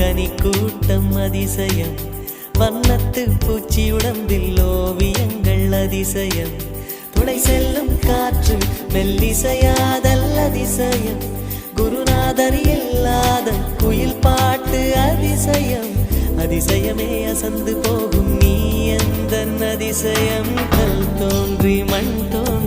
கனி கூட்டம் அதிசயம், வண்ணத்து பூச்சி உடம்பில் ஓவியங்கள் அதிசயம், துளை செல்லும் காற்று மெல்லிசையாதல் அதிசயம், குருநாதர் இல்லாத குயில் பாட்டு அதிசயம், அதிசயமே அசந்து போகும் நீ எந்த அதிசயம், கல் தோன்றி மண் தோன்றி